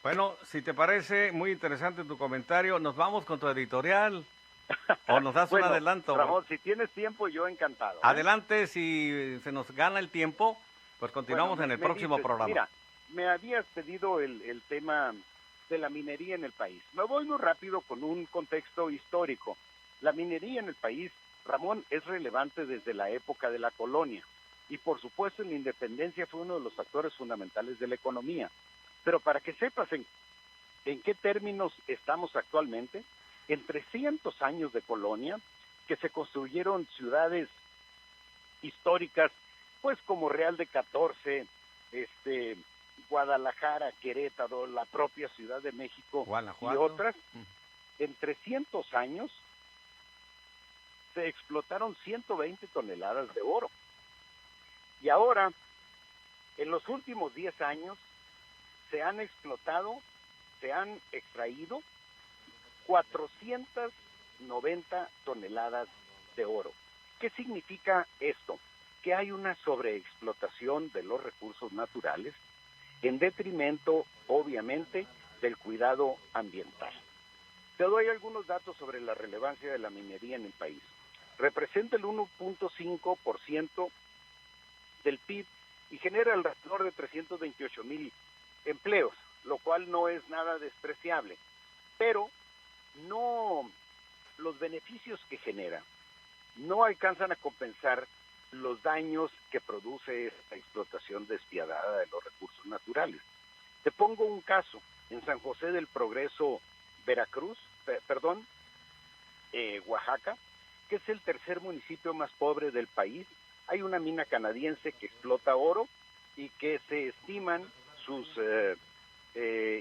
Bueno, si te parece muy interesante tu comentario, ¿nos vamos con tu editorial o nos das un Bueno, adelanto? Ramón, si tienes tiempo, yo encantado, ¿eh? Adelante, si se nos gana el tiempo, pues Bueno, continuamos en el me próximo dices, programa. mira, me habías pedido el tema de la minería en el país. Me voy muy rápido con un contexto histórico. La minería en el país, Ramón, es relevante desde la época de la colonia. Y por supuesto, en la independencia fue uno de los factores fundamentales de la economía. Pero para que sepas en qué términos estamos actualmente, en 300 años de colonia, que se construyeron ciudades históricas, pues como Real de 14, Guadalajara, Querétaro, la propia Ciudad de México y Guanajuato. otras, en 300 años se explotaron 120 toneladas de oro. Y ahora, en los últimos 10 años, se han explotado, se han extraído 490 toneladas de oro. ¿Qué significa esto? Que hay una sobreexplotación de los recursos naturales en detrimento, obviamente, del cuidado ambiental. Te doy algunos datos sobre la relevancia de la minería en el país. Representa el 1.5% del PIB y genera alrededor de 328,000 empleos, lo cual no es nada despreciable. Pero no, los beneficios que genera no alcanzan a compensar los daños que produce esta explotación despiadada de los recursos naturales. Te pongo un caso. En San José del Progreso, Oaxaca, que es el tercer municipio más pobre del país, hay una mina canadiense que explota oro y que se estiman sus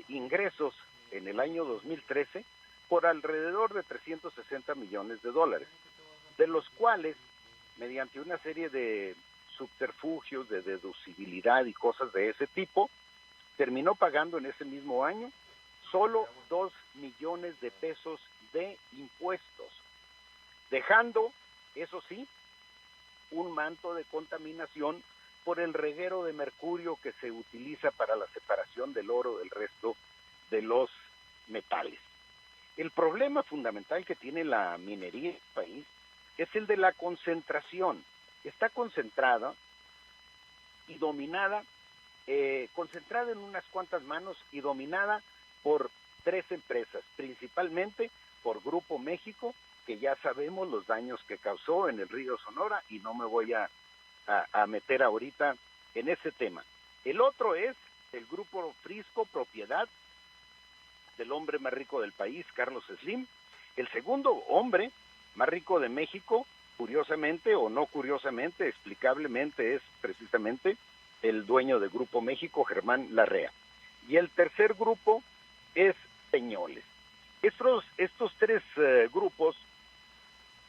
ingresos en el año 2013 por alrededor de 360 millones de dólares, de los cuales, mediante una serie de subterfugios, de deducibilidad y cosas de ese tipo, terminó pagando en ese mismo año solo 2 millones de pesos de impuestos, dejando, eso sí, un manto de contaminación por el reguero de mercurio que se utiliza para la separación del oro del resto de los metales. El problema fundamental que tiene la minería en el país es el de la concentración. Está concentrada y dominada, concentrada en unas cuantas manos y dominada por 3 empresas, principalmente por Grupo México, que ya sabemos los daños que causó en el río Sonora y no me voy a meter ahorita en ese tema. El otro es el Grupo Frisco, propiedad del hombre más rico del país, Carlos Slim. El segundo hombre más rico de México, curiosamente o no curiosamente, explicablemente, es precisamente el dueño de Grupo México, Germán Larrea. Y el tercer grupo es Peñoles. Estos 3 grupos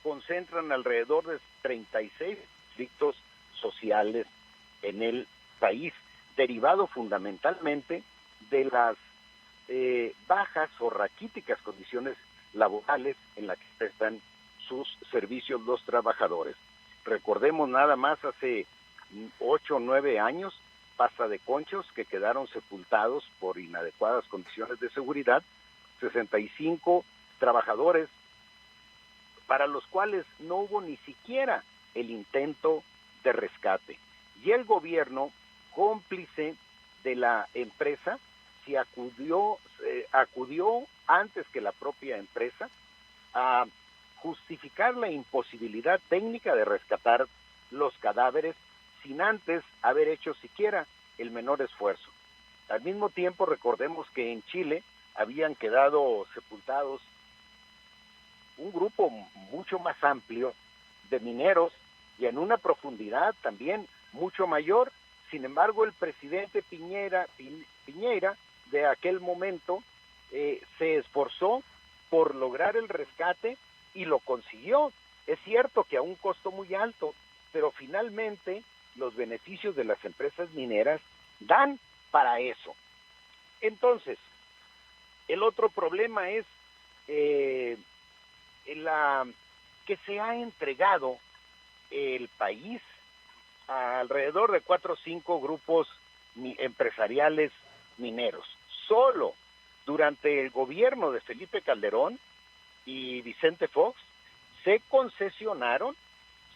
concentran alrededor de 36 distritos sociales en el país, derivado fundamentalmente de las bajas o raquíticas condiciones laborales en las que prestan sus servicios los trabajadores. Recordemos nada más hace 8 o 9 años, Pasa de Conchos, que quedaron sepultados por inadecuadas condiciones de seguridad, 65 trabajadores para los cuales no hubo ni siquiera el intento de rescate. Y el gobierno, cómplice de la empresa, se acudió antes que la propia empresa a justificar la imposibilidad técnica de rescatar los cadáveres sin antes haber hecho siquiera el menor esfuerzo. Al mismo tiempo, recordemos que en Chile habían quedado sepultados un grupo mucho más amplio de mineros y en una profundidad también mucho mayor. Sin embargo, el presidente Piñera de aquel momento se esforzó por lograr el rescate y lo consiguió. Es cierto que a un costo muy alto, pero finalmente los beneficios de las empresas mineras dan para eso. Entonces, el otro problema es que se ha entregado el país a alrededor de 4 o 5 grupos empresariales mineros. Solo durante el gobierno de Felipe Calderón y Vicente Fox, se concesionaron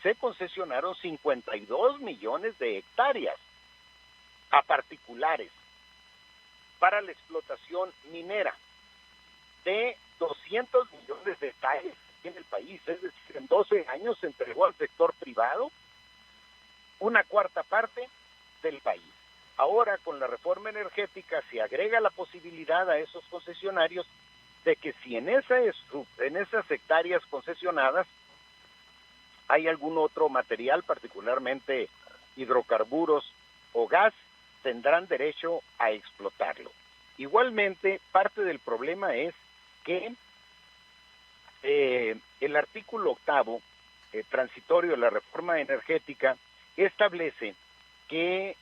52 millones de hectáreas a particulares para la explotación minera de 200 millones de hectáreas en el país, es decir, en 12 años se entregó al sector privado una cuarta parte del país. Ahora, con la reforma energética, se agrega la posibilidad a esos concesionarios de que si en esas hectáreas concesionadas hay algún otro material, particularmente hidrocarburos o gas, tendrán derecho a explotarlo. Igualmente, parte del problema es que el artículo 8, transitorio de la reforma energética, establece que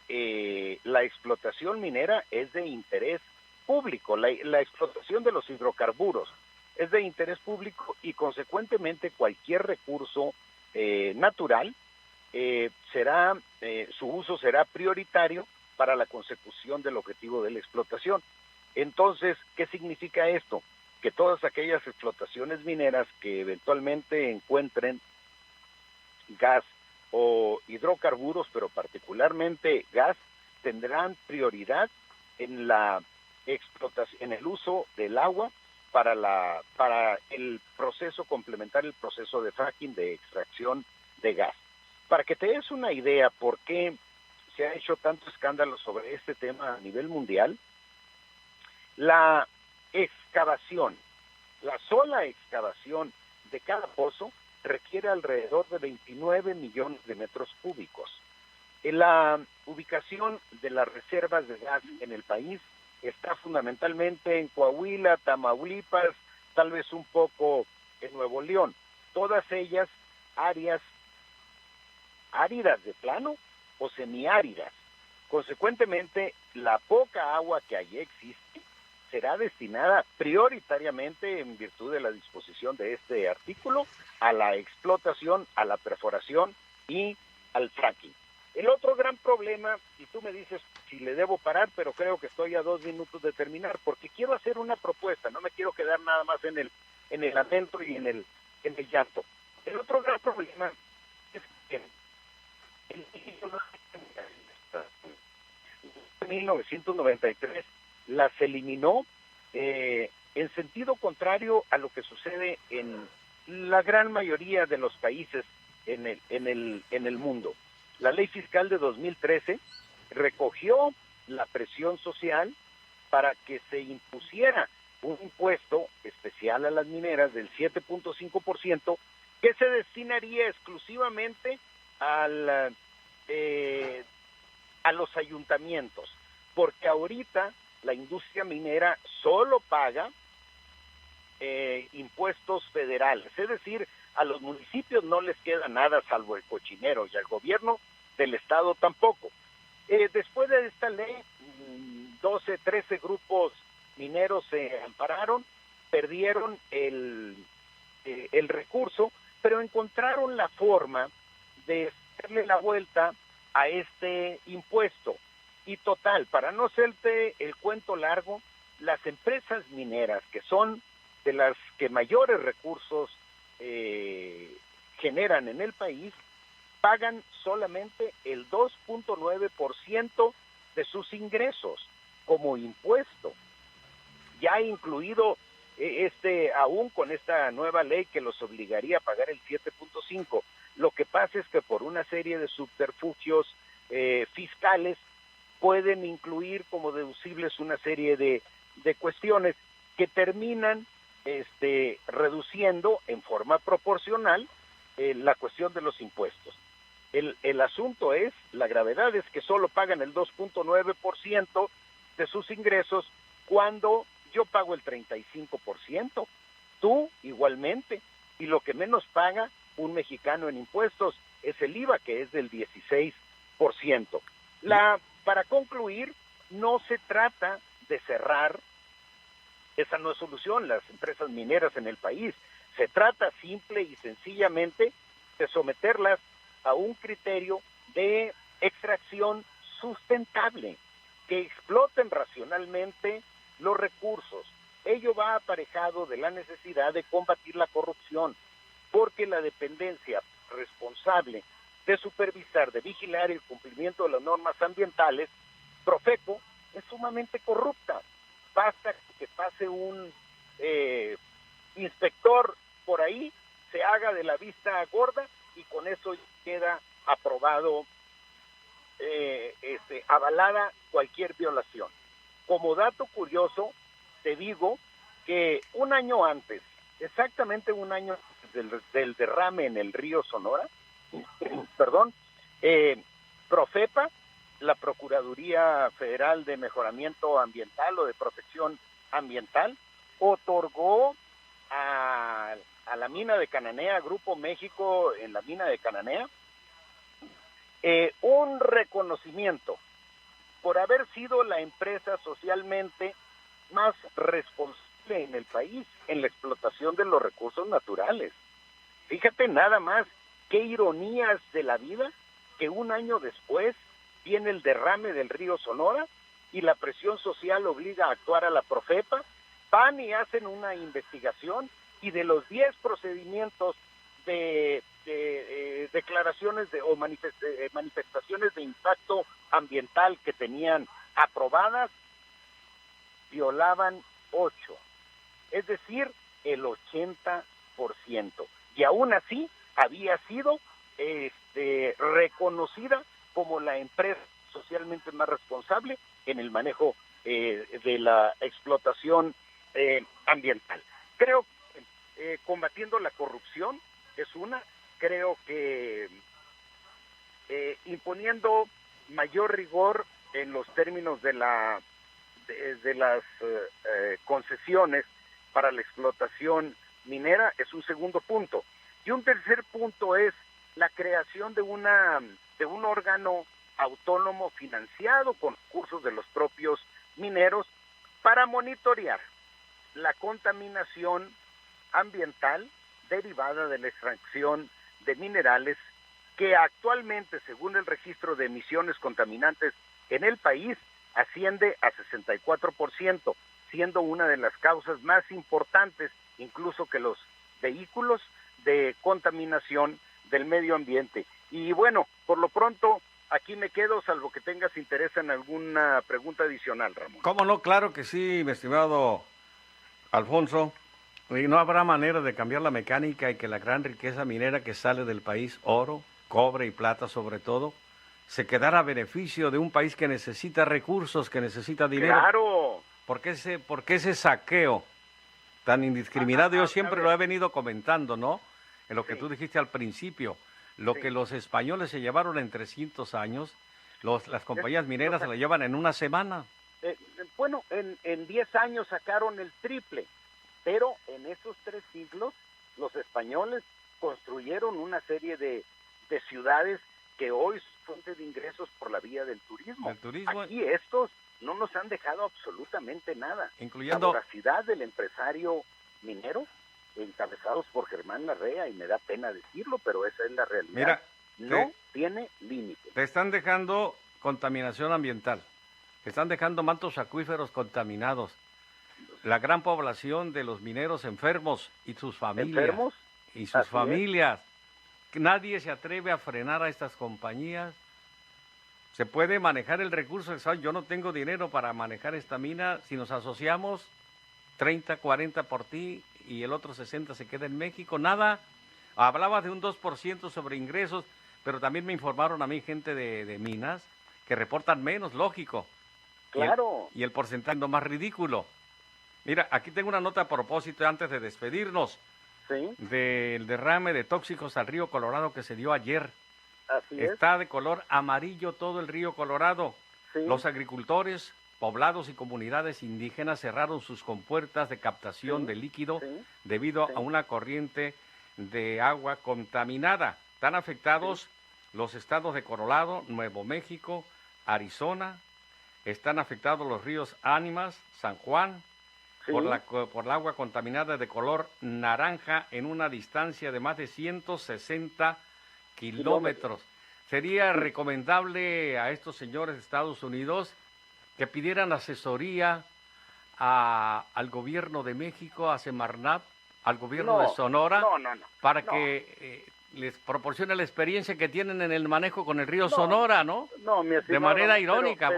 la explotación minera es de interés público, la explotación de los hidrocarburos es de interés público y consecuentemente cualquier recurso natural su uso será prioritario para la consecución del objetivo de la explotación. Entonces, ¿qué significa esto? Que todas aquellas explotaciones mineras que eventualmente encuentren gas o hidrocarburos, pero particularmente gas, tendrán prioridad en la explotación, en el uso del agua para el proceso, complementar el proceso de fracking, de extracción de gas. Para que te des una idea por qué se ha hecho tanto escándalo sobre este tema a nivel mundial, la sola excavación de cada pozo requiere alrededor de 29 millones de metros cúbicos. La ubicación de las reservas de gas en el país está fundamentalmente en Coahuila, Tamaulipas, tal vez un poco en Nuevo León. Todas ellas áreas áridas de plano o semiáridas. Consecuentemente, la poca agua que allí existe será destinada prioritariamente, en virtud de la disposición de este artículo, a la explotación, a la perforación y al fracking. El otro gran problema, y tú me dices si le debo parar, pero creo que estoy a 2 minutos de terminar, porque quiero hacer una propuesta, no me quiero quedar nada más en el lamento y en el llanto. El otro gran problema es que en 1993 las eliminó en sentido contrario a lo que sucede en la gran mayoría de los países en el mundo. La ley fiscal de 2013 recogió la presión social para que se impusiera un impuesto especial a las mineras del 7.5% que se destinaría exclusivamente a los ayuntamientos, porque ahorita la industria minera solo paga impuestos federales, es decir, a los municipios no les queda nada salvo el cochinero y al gobierno del estado tampoco. Después de esta ley, 12, 13 grupos mineros se ampararon, perdieron el recurso, pero encontraron la forma de darle la vuelta a este impuesto. Y total, para no hacerte el cuento largo, las empresas mineras, que son de las que mayores recursos generan en el país, pagan solamente el 2.9% de sus ingresos como impuesto. Ya incluido aún con esta nueva ley que los obligaría a pagar el 7.5%. Lo que pasa es que por una serie de subterfugios fiscales pueden incluir como deducibles una serie de cuestiones que terminan reduciendo en forma proporcional la cuestión de los impuestos. El asunto es, la gravedad es que solo pagan el 2.9% de sus ingresos cuando yo pago el 35%, tú igualmente, y lo que menos paga un mexicano en impuestos es el IVA, que es del 16%. Para concluir, no se trata de cerrar, esa no es solución, las empresas mineras en el país. Se trata simple y sencillamente de someterlas a un criterio de extracción sustentable, que exploten racionalmente los recursos, ello va aparejado de la necesidad de combatir la corrupción, porque la dependencia responsable de supervisar, de vigilar el cumplimiento de las normas ambientales, Profeco, es sumamente corrupta. Basta que pase un inspector por ahí, se haga de la vista gorda y con eso queda aprobado, avalada cualquier violación. Como dato curioso, te digo que un año antes, exactamente un año antes del derrame en el río Sonora, perdón, Profepa, la Procuraduría Federal de Mejoramiento Ambiental o de Protección Ambiental, otorgó a la mina de Cananea, Grupo México en la mina de Cananea, un reconocimiento por haber sido la empresa socialmente más responsable en el país en la explotación de los recursos naturales. Fíjate nada más, qué ironías de la vida, que un año después viene el derrame del río Sonora y la presión social obliga a actuar a la Profepa, van y hacen una investigación y de los 10 procedimientos de declaraciones o manifestaciones de impacto ambiental que tenían aprobadas, violaban 8, es decir, el 80%. Y aún así había sido reconocida como la empresa socialmente más responsable en el manejo de la explotación ambiental. Creo que combatiendo la corrupción es una, creo que imponiendo mayor rigor en los términos de las concesiones para la explotación minera es un segundo punto. Y un tercer punto es la creación de un órgano autónomo financiado con recursos de los propios mineros para monitorear la contaminación ambiental derivada de la extracción de minerales que actualmente, según el registro de emisiones contaminantes en el país, asciende a 64%, siendo una de las causas más importantes, incluso que los vehículos, de contaminación del medio ambiente. Y bueno, por lo pronto, aquí me quedo, salvo que tengas interés en alguna pregunta adicional, Ramón. ¿Cómo no? Claro que sí, mi estimado Alfonso. Y no habrá manera de cambiar la mecánica y que la gran riqueza minera que sale del país, oro, cobre y plata sobre todo, se quedara a beneficio de un país que necesita recursos, que necesita dinero. ¡Claro! ¿Por qué ese saqueo tan indiscriminado? Yo siempre lo he venido comentando, ¿no? En lo que tú dijiste al principio, lo que los españoles se llevaron en 300 años, las compañías mineras se lo llevan en una semana. Bueno, en 10 años sacaron el triple, pero en esos 3 siglos los españoles construyeron una serie de ciudades que hoy son fuente de ingresos por la vía del turismo. Aquí estos no nos han dejado absolutamente nada. Incluyendo la voracidad del empresario minero, encabezados por Germán Larrea, y me da pena decirlo, pero esa es la realidad. Mira, no tiene límite. Te están dejando contaminación ambiental, te están dejando mantos acuíferos contaminados, la gran población de los mineros enfermos y sus familias. ¿Enfermos? Y sus familias. Nadie se atreve a frenar a estas compañías. Se puede manejar el recurso. Yo no tengo dinero para manejar esta mina. Si nos asociamos, 30, 40 por ti y el otro 60 se queda en México. Nada. Hablaba de un 2% sobre ingresos, pero también me informaron a mí gente de minas que reportan menos, lógico. Claro. Y el porcentaje más ridículo. Mira, aquí tengo una nota a propósito antes de despedirnos. Sí. Del derrame de tóxicos al río Colorado que se dio ayer. Así es. Está de color amarillo todo el río Colorado. Sí. Los agricultores, poblados y comunidades indígenas cerraron sus compuertas de captación de líquido debido a una corriente de agua contaminada. Están afectados los estados de Colorado, Nuevo México, Arizona. Están afectados los ríos Ánimas, San Juan, por la agua contaminada de color naranja en una distancia de más de 160 kilómetros. Sería recomendable a estos señores de Estados Unidos que pidieran asesoría al gobierno de México, a Semarnat, al gobierno de Sonora, para que les proporcione la experiencia que tienen en el manejo con el río Sonora, ¿no? No, mi estimado, de manera irónica,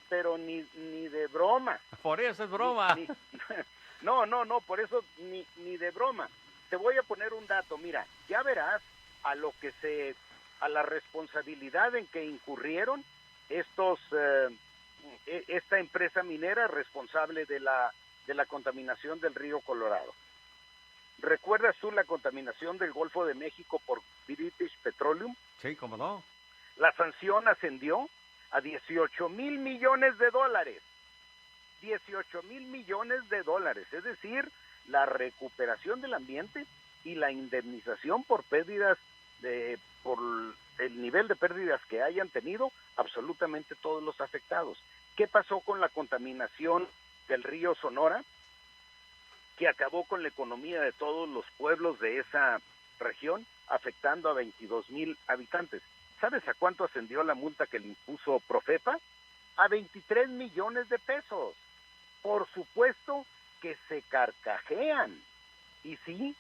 pero ni de broma. Por eso es broma. No, por eso ni de broma. Te voy a poner un dato, mira, ya verás a la responsabilidad en que incurrieron esta empresa minera responsable de la contaminación del río Colorado. ¿Recuerdas tú la contaminación del Golfo de México por British Petroleum? Sí, cómo no. La sanción ascendió a $18 mil millones. 18 mil millones de dólares, es decir, la recuperación del ambiente y la indemnización por pérdidas, por el nivel de pérdidas que hayan tenido absolutamente todos los afectados. ¿Qué pasó con la contaminación del río Sonora? Que acabó con la economía de todos los pueblos de esa región, afectando a 22 mil habitantes. ¿Sabes a cuánto ascendió la multa que le impuso Profepa? A 23 millones de pesos. Por supuesto que se carcajean. Y sí,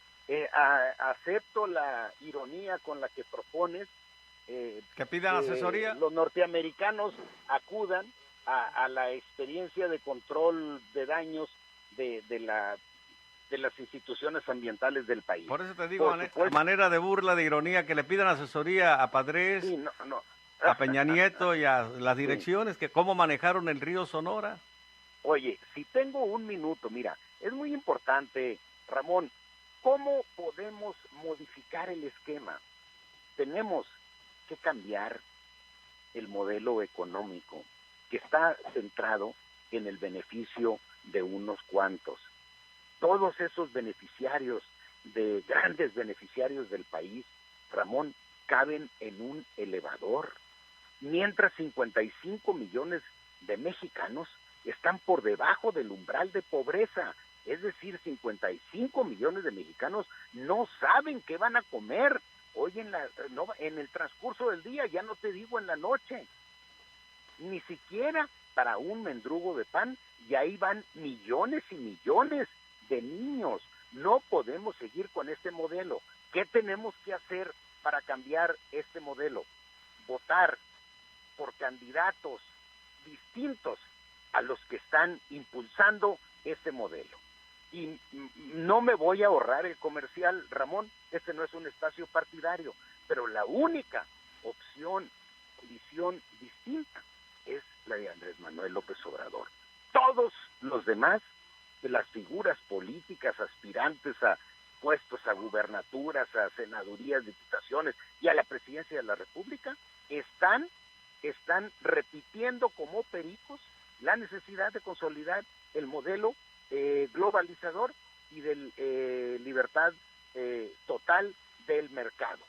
acepto la ironía con la que propones que pidan asesoría. Los norteamericanos acudan a la experiencia de control de daños de las instituciones ambientales del país. Por eso te digo, a manera de burla, de ironía, que le pidan asesoría a Padres, sí, a Peña Nieto y a las direcciones, que cómo manejaron el río Sonora. Oye, si tengo un minuto, mira, es muy importante, Ramón, ¿cómo podemos modificar el esquema? Tenemos que cambiar el modelo económico que está centrado en el beneficio de unos cuantos. Todos esos beneficiarios, grandes beneficiarios del país, Ramón, caben en un elevador, mientras 55 millones de mexicanos están por debajo del umbral de pobreza. Es decir, 55 millones de mexicanos no saben qué van a comer hoy en el transcurso del día, ya no te digo en la noche. Ni siquiera para un mendrugo de pan, y ahí van millones y millones de niños. No podemos seguir con este modelo. ¿Qué tenemos que hacer para cambiar este modelo? Votar por candidatos distintos a los que están impulsando este modelo. Y no me voy a ahorrar el comercial, Ramón, este no es un espacio partidario, pero la única opción, visión distinta, es la de Andrés Manuel López Obrador. Todos los demás, de las figuras políticas aspirantes a puestos, a gubernaturas, a senadurías, diputaciones y a la presidencia de la República, están repitiendo como pericos la necesidad de consolidar el modelo globalizador y de libertad total del mercado.